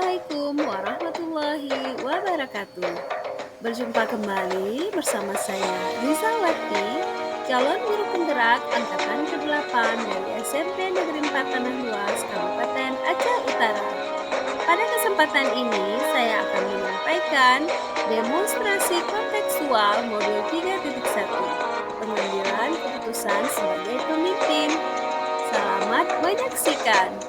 Assalamualaikum warahmatullahi wabarakatuh. Berjumpa kembali bersama saya Rizawati, calon guru penggerak angkatan ke-8 dari SMP Negeri 4 Tanah Luas, Kabupaten Aceh Utara. Pada kesempatan ini, saya akan menyampaikan demonstrasi kontekstual modul 3.1, pengambilan keputusan sebagai pemimpin. Selamat menyaksikan.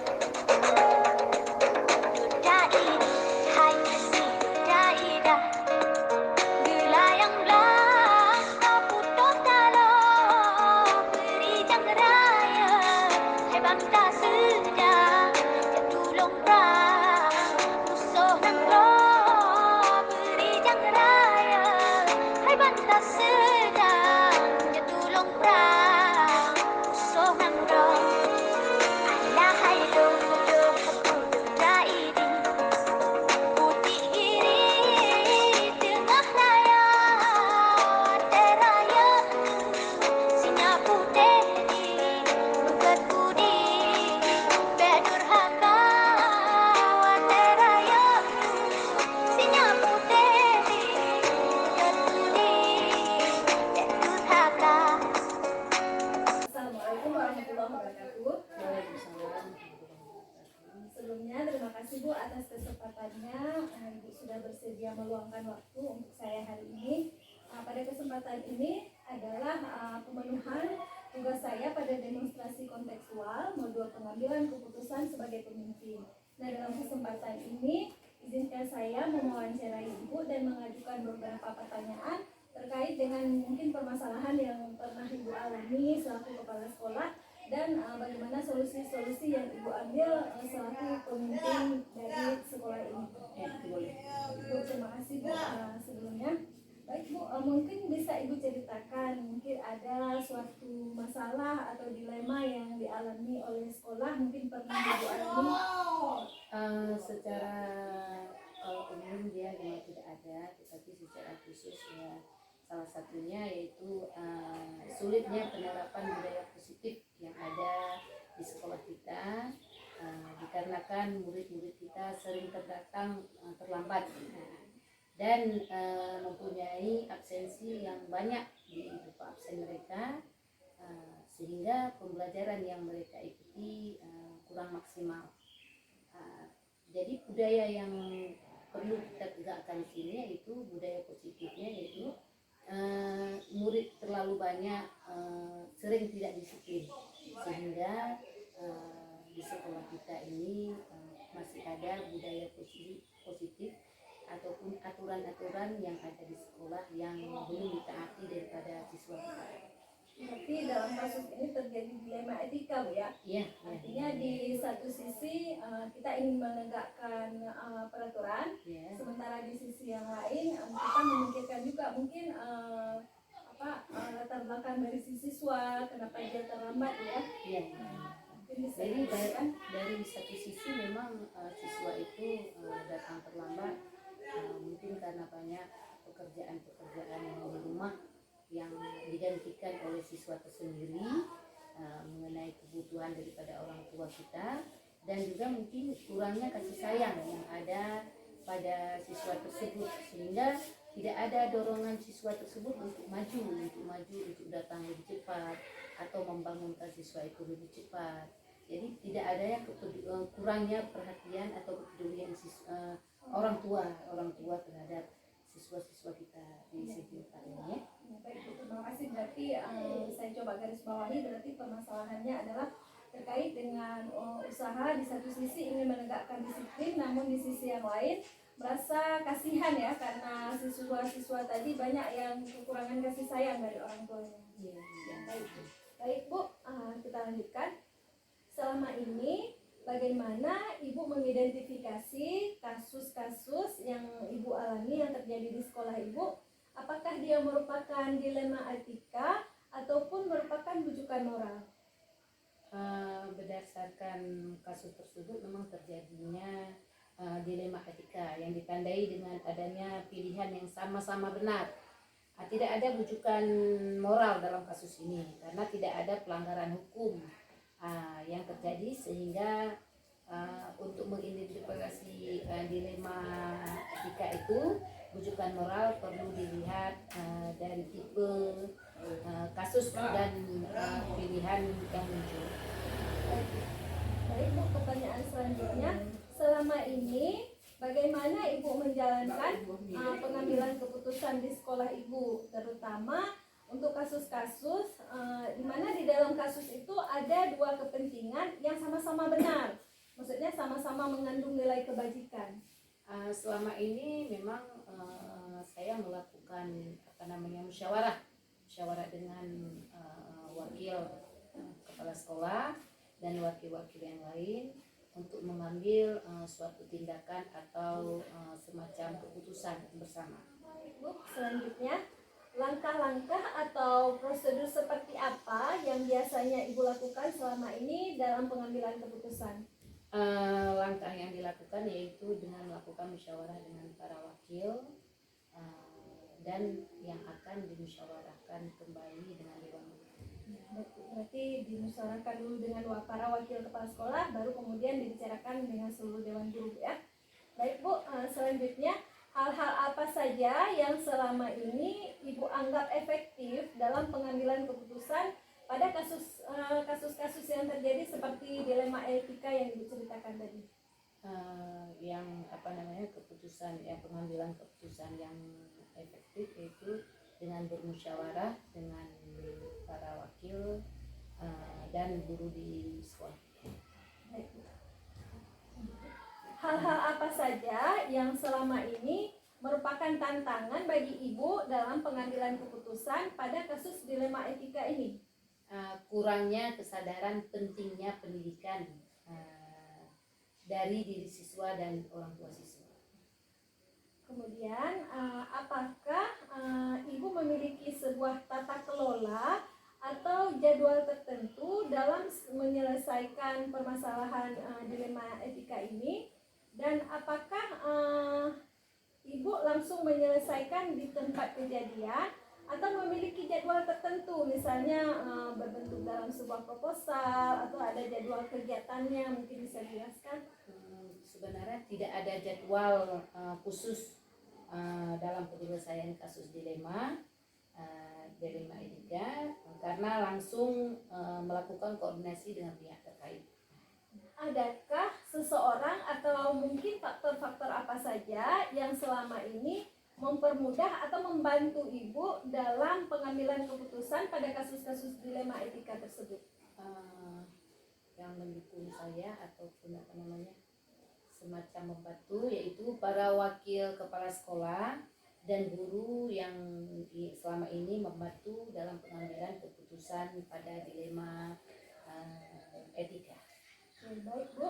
Assalamualaikum warahmatullahi wabarakatuh. Sebelumnya terima kasih Bu atas kesempatannya. Ibu sudah bersedia meluangkan waktu untuk saya hari ini. Pada kesempatan ini adalah pemenuhan tugas saya pada demonstrasi kontekstual modul pengambilan keputusan sebagai pemimpin. Nah, dalam kesempatan ini izinkan saya mewawancarai Ibu dan mengajukan beberapa pertanyaan terkait dengan mungkin permasalahan yang pernah Ibu alami selaku kepala sekolah dan bagaimana solusi-solusi yang Ibu ambil selaku pemimpin dari sekolah ini. Ibu, terima kasih Bu sebelumnya. Baik Bu, mungkin bisa Ibu ceritakan mungkin ada suatu masalah atau dilema yang dialami oleh sekolah mungkin pernah Ibu alami? Secara umum dia memang tidak ada, tetapi secara khusus ya salah satunya yaitu sulitnya penerapan budaya positif yang ada di sekolah kita, dikarenakan murid-murid kita sering terdatang terlambat dan mempunyai absensi yang banyak di berupa absen mereka, sehingga pembelajaran yang mereka ikuti kurang maksimal. Jadi budaya yang perlu kita tegakkan di sini yaitu budaya positifnya, yaitu murid terlalu banyak sering tidak disiplin, sehingga di sekolah kita ini masih ada budaya positif ataupun aturan-aturan yang ada di sekolah yang belum ditaati daripada siswa kita. Berarti dalam kasus ini terjadi dilema etika Bu ya? Iya. Artinya di satu sisi kita ingin menegakkan peraturan, sementara di sisi yang lain kita memikirkan juga mungkin latar belakang dari si siswa, kenapa dia terlambat ya? Iya. Jadi dari satu sisi memang siswa itu datang terlambat mungkin karena banyak pekerjaan-pekerjaan di rumah yang digantikan oleh siswa tersendiri, mengenai kebutuhan daripada orang tua kita, dan juga mungkin kurangnya kasih sayang yang ada pada siswa tersebut, sehingga tidak ada dorongan siswa tersebut untuk maju, untuk datang lebih cepat atau membangunkan siswa itu lebih cepat. Jadi tidak ada yang kurangnya perhatian atau kepedulian orang tua terhadap siswa-siswa kita di sini ini ya. Baik, terima kasih. Berarti saya coba garis bawahi, berarti permasalahannya adalah terkait dengan usaha di satu sisi ingin menegakkan disiplin, namun di sisi yang lain merasa kasihan ya karena siswa-siswa tadi banyak yang kekurangan kasih sayang dari orang tuanya. Baik Bu, kita lanjutkan. Selama ini bagaimana Ibu mengidentifikasi kasus-kasus yang Ibu alami yang terjadi di sekolah Ibu? Apakah dia merupakan dilema etika ataupun merupakan bujukan moral? Berdasarkan kasus tersebut memang terjadinya dilema etika yang ditandai dengan adanya pilihan yang sama-sama benar. Tidak ada bujukan moral dalam kasus ini karena tidak ada pelanggaran hukum yang terjadi, sehingga untuk mengidentifikasi dilema etika itu, rujukan moral perlu dilihat dari tipe kasus dan pilihan yang muncul. Baik Bu, pertanyaan selanjutnya, selama ini bagaimana Ibu menjalankan pengambilan keputusan di sekolah Ibu, terutama untuk kasus-kasus di mana di dalam kasus itu ada dua kepentingan yang sama-sama benar, maksudnya sama-sama mengandung nilai kebajikan. Selama ini memang saya melakukan musyawarah dengan wakil kepala sekolah dan wakil-wakil yang lain untuk mengambil suatu tindakan atau semacam keputusan bersama. Bu, selanjutnya, langkah-langkah atau prosedur seperti apa yang biasanya Ibu lakukan selama ini dalam pengambilan keputusan? Langkah yang dilakukan yaitu dengan melakukan musyawarah dengan para wakil dan yang akan dimusyawarahkan kembali dengan dewan guru. Berarti dimusyawarahkan dulu dengan para wakil kepala sekolah, baru kemudian dibicarakan dengan seluruh dewan guru ya. Baik Bu, selanjutnya hal-hal apa saja yang selama ini Ibu anggap efektif dalam pengambilan keputusan pada kasus-kasus yang terjadi seperti dilema etika yang Ibu ceritakan tadi? Pengambilan keputusan yang efektif yaitu dengan bermusyawarah dengan para wakil dan guru di sekolah. Hal-hal apa saja yang selama ini merupakan tantangan bagi Ibu dalam pengambilan keputusan pada kasus dilema etika ini? Kurangnya kesadaran pentingnya pendidikan dari diri siswa dan orang tua siswa. Kemudian, apakah Ibu memiliki sebuah tata kelola atau jadwal tertentu dalam menyelesaikan permasalahan dilema etika ini? Dan apakah Ibu langsung menyelesaikan di tempat kejadian atau memiliki jadwal tertentu, misalnya berbentuk dalam sebuah proposal atau ada jadwal kegiatannya, mungkin bisa dijelaskan? Sebenarnya tidak ada jadwal khusus dalam penyelesaian kasus dilema etika karena langsung melakukan koordinasi dengan pihak terkait. Adakah seseorang atau mungkin faktor-faktor apa saja yang selama ini mempermudah atau membantu Ibu dalam pengambilan keputusan pada kasus-kasus dilema etika tersebut? Yang mendukung saya ataupun semacam membantu yaitu para wakil kepala sekolah dan guru yang selama ini membantu dalam pengambilan keputusan pada dilema etika. Baik Bu,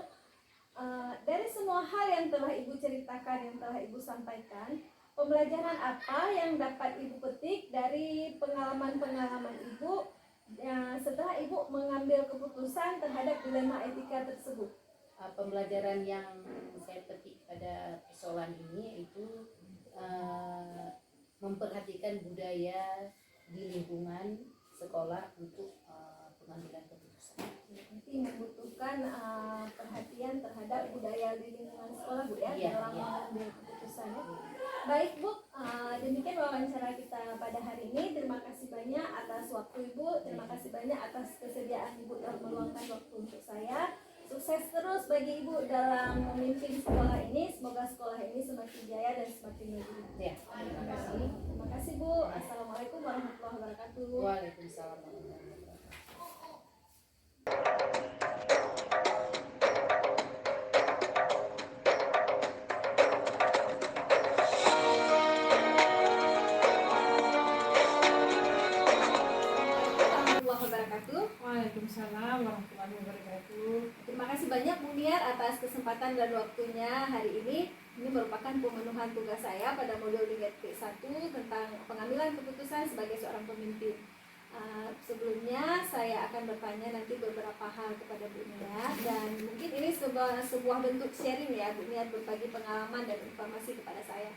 dari semua hal yang telah Ibu ceritakan, yang telah Ibu sampaikan, pembelajaran apa yang dapat Ibu petik dari pengalaman-pengalaman Ibu setelah Ibu mengambil keputusan terhadap dilema etika tersebut? Pembelajaran yang saya petik pada persoalan ini yaitu memperhatikan budaya di lingkungan sekolah untuk pengambilan keputusan. Nanti membutuhkan perhatian terhadap budaya di lingkungan sekolah Bu ya, dalam mengambil keputusan ya. Baik Bu, demikian wawancara kita pada hari ini. Terima kasih banyak atas waktu Ibu, terima kasih banyak atas kesediaan Ibu dalam meluangkan waktu untuk saya. Sukses terus bagi Ibu dalam memimpin sekolah ini. Semoga sekolah ini semakin jaya dan semakin maju. Ya, terima kasih. Terima kasih Bu. Assalamualaikum warahmatullahi wabarakatuh. Waalaikumsalam warahmatullahi wabarakatuh. Waalaikumsalam warahmatullahi wabarakatuh. Terima kasih banyak Bu Niar atas kesempatan dan waktunya hari ini. Ini merupakan pemenuhan tugas saya pada modul Dinget P1 tentang pengambilan keputusan sebagai seorang pemimpin. Sebelumnya saya akan bertanya nanti beberapa hal kepada Bu Niar, dan mungkin ini sebuah bentuk sharing ya, Bu Niar berbagi pengalaman dan informasi kepada saya.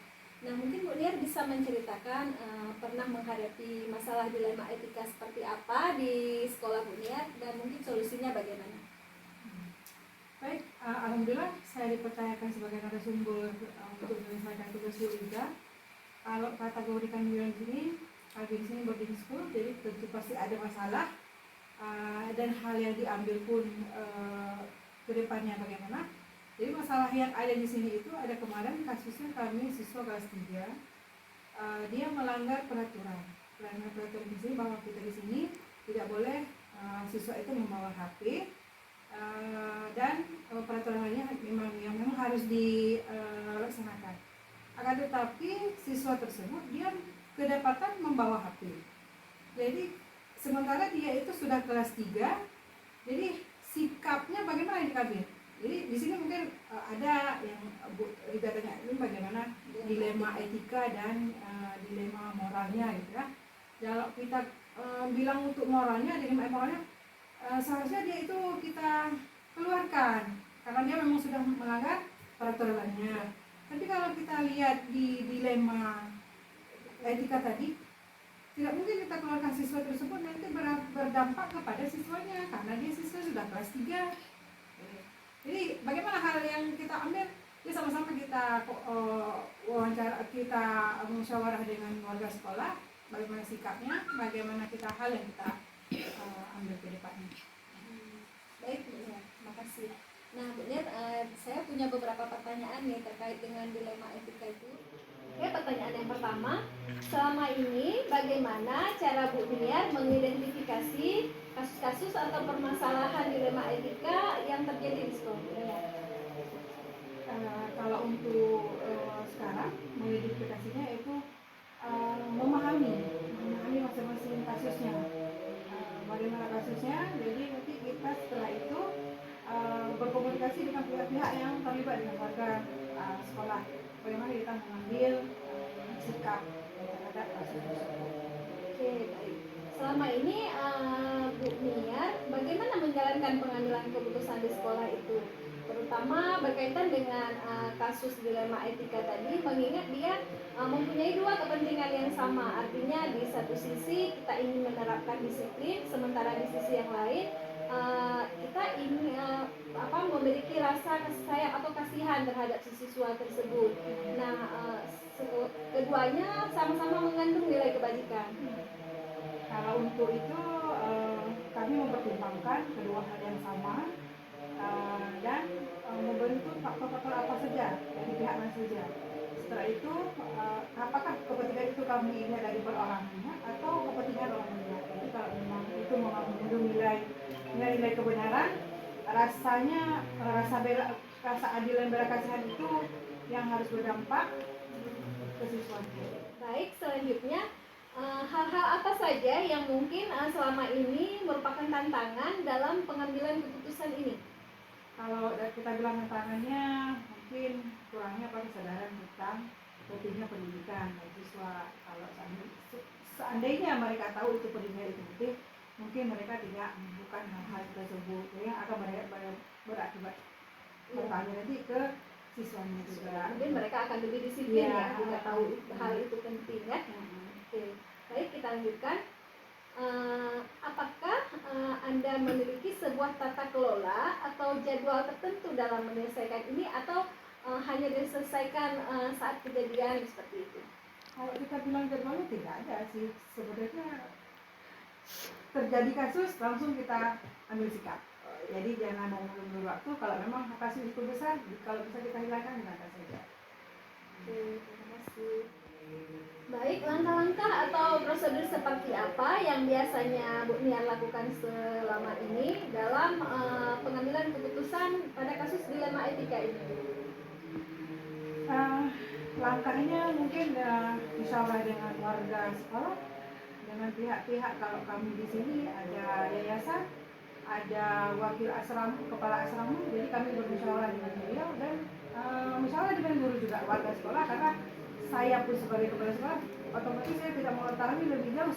Nah, mungkin Bu Niar bisa menceritakan pernah menghadapi masalah dilema etika seperti apa di sekolah Bu Niar dan mungkin solusinya bagaimana? Baik, alhamdulillah saya dipercayakan sebagai narasumber untuk menyelesaikan tugas Bu Ida. Kalau kategorikan bilang gini, di sini boarding school, jadi tentu pasti ada masalah dan hal yang diambil pun ke depannya bagaimana. Jadi masalah yang ada di sini itu ada kemarin kasusnya kami siswa kelas 3, dia melanggar peraturan. Melanggar peraturan di sini bahwa kita di sini tidak boleh siswa itu membawa HP. Dan peraturan lainnya memang harus dilaksanakan. Akan tetapi siswa tersebut dia kedapatan membawa HP. Jadi sementara dia itu sudah kelas 3, jadi sikapnya bagaimana di kabin? Jadi di sini mungkin ada yang Bu Rita tanya, ini bagaimana dilema etika dan dilema moralnya gitu ya. Kalau kita bilang untuk moralnya, dilema moralnya, seharusnya dia itu kita keluarkan karena dia memang sudah melanggar peraturannya. Tapi kalau kita lihat di dilema etika tadi, tidak mungkin kita keluarkan siswa tersebut, nanti berdampak kepada siswanya karena dia siswa sudah kelas 3. Jadi bagaimana hal yang kita ambil, ya sama-sama kita wawancara, kita musyawarah dengan warga sekolah, bagaimana sikapnya, bagaimana kita hal yang kita ambil ke depannya. Baik Bu Niar, makasih. Nah Bu Niar, saya punya beberapa pertanyaan nih terkait dengan dilema etika itu. Oke, pertanyaan yang pertama, selama ini bagaimana cara Bu Niar mengidentifikasi kasus-kasus atau permasalahan dilema etika yang terjadi di sekolah Bu Niar? Kalau untuk sekarang mengidentifikasinya itu memahami masing-masing kasusnya, bagaimana kasusnya. Jadi nanti kita setelah itu berkomunikasi dengan pihak-pihak yang terlibat dengan warga sekolah, bagaimana kita mengambil sikap terhadap kasus tersebut. Oke, baik. Selama ini Bu Niar bagaimana menjalankan pengambilan keputusan di sekolah itu, terutama berkaitan dengan kasus dilema etika tadi, mengingat dia mempunyai dua kepentingan yang sama. Artinya di satu sisi kita ingin menerapkan disiplin, sementara di sisi yang lain kita ingin memiliki rasa kasih sayang atau kasihan terhadap si siswa tersebut. Nah, keduanya sama-sama mengandung nilai kebajikan. Kalau untuk itu kami mempertimbangkan kedua hal yang sama dan membentuk faktor-faktor apa saja dari pihak mana saja. Setelah itu apakah kepentingan itu kami lihat dari perorangannya atau kepentingan orang lain. Jadi kalau memang itu mengandung nilai kebenaran, rasanya rasa adil dan bela kasihan itu yang harus berdampak ke siswanya. Baik, selanjutnya hal-hal apa saja yang mungkin selama ini merupakan tantangan dalam pengambilan keputusan ini? Kalau kita bilang tantangannya, mungkin kurangnya kesadaran tentang pentingnya pendidikan siswa. Kalau seandainya mereka tahu itu pendidikan itu penting, mungkin mereka tidak melakukan hal-hal tersebut yang akan berakibat bertanya nanti ke siswanya juga. Mungkin mereka akan lebih disiplin ya, jika tahu hal itu penting ya. Oke, baik, kita lanjutkan. Apakah Anda memiliki sebuah tata kelola atau jadwal tertentu dalam menyelesaikan ini, atau hanya diselesaikan saat kejadian seperti itu? Kalau kita bilang jadwalnya tidak ada sih, sebenarnya terjadi kasus langsung kita ambil sikap. Jadi jangan menunggu waktu. Kalau memang kasus itu besar, kalau bisa kita hilangkan, hilangkan saja. Oke, terima kasih. Baik, langkah-langkah atau prosedur seperti apa yang biasanya Bu Niar lakukan selama ini dalam pengambilan keputusan pada kasus dilema etika ini? Langkahnya mungkin musyawarah dengan warga sekolah, dengan pihak-pihak. Kalau kami di sini ada yayasan, ada wakil asrama, kepala asrama, jadi kami bermusyawarah dengan beliau dan musyawarah dengan guru juga, warga sekolah, karena saya pun sebagai kepala sekolah otomatis saya tidak mengetahui lebih jauh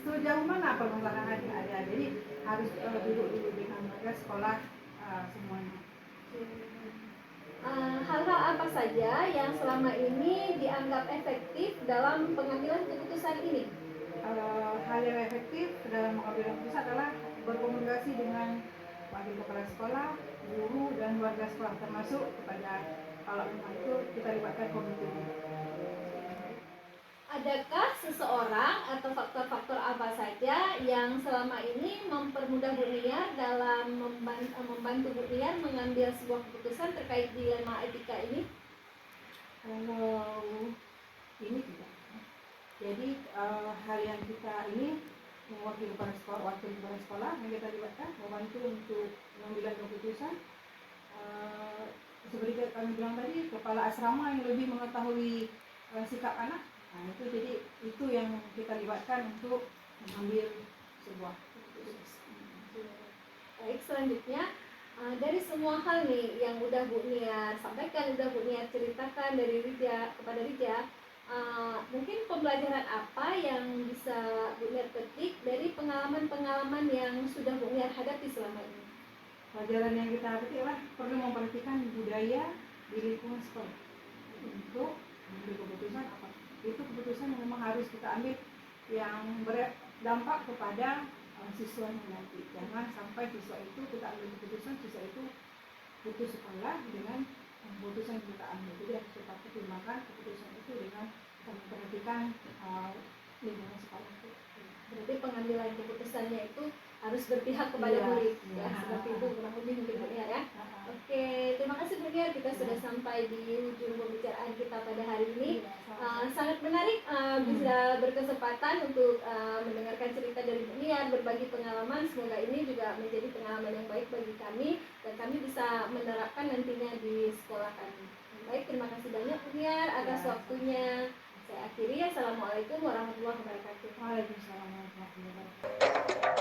sejauh mana permasalahan yang ada. Jadi harus duduk dengan warga sekolah semuanya. Hal-hal apa saja yang selama ini dianggap efektif dalam pengambilan keputusan ini? Hal yang efektif dalam mengambil keputusan adalah berkomunikasi dengan wakil kepala sekolah, guru dan warga sekolah, termasuk kepada kalau memang itu kita libatkan komite. Adakah seseorang atau faktor-faktor apa saja yang selama ini mempermudah Bu Niar dalam membantu Bu Niar mengambil sebuah keputusan terkait dilema etika ini? Kalau ini tidak. Jadi harian kita ini mewakili para sekolah yang kita libatkan membantu untuk pengambilan keputusan. Seperti kami bilang tadi, kepala asrama yang lebih mengetahui sikap anak. Nah, itu jadi itu yang kita libatkan untuk mengambil sebuah keputusan. Baik, selanjutnya dari semua hal nih yang udah Bu Niar sampaikan, udah Bu Niar ceritakan dari Rija kepada Rija, mungkin pembelajaran apa yang bisa Bu Niar petik dari pengalaman-pengalaman yang sudah Bu Niar hadapi selama ini? Pelajaran yang kita petik adalah perlu memperhatikan budaya di lingkungan sekolah untuk mengambil keputusan apa. Itu keputusan yang memang harus kita ambil yang berdampak kepada siswanya nanti. Jangan sampai siswa itu kita ambil keputusan, siswa itu putus sekolah dengan keputusan yang kita ambil. Jadi harus kita pertimbangkan keputusan itu dengan kita memperhatikan lingkungan sekolah itu. Berarti pengambilan keputusannya itu harus berpihak kepada Iya, murid, iya. ya seperti itu kurang lebih mungkin Bu Niar ya. Oke, terima kasih Bu Niar, kita sudah sampai di ujung pembicaraan kita pada hari ini. Sangat menarik bisa berkesempatan untuk mendengarkan cerita dari Bu Niar, berbagi pengalaman. Semoga ini juga menjadi pengalaman yang baik bagi kami dan kami bisa menerapkan nantinya di sekolah kami. Baik, terima kasih banyak Bu Niar atas waktunya. Saya akhiri, assalamualaikum warahmatullahi wabarakatuh. Waalaikumsalam warahmatullahi wabarakatuh.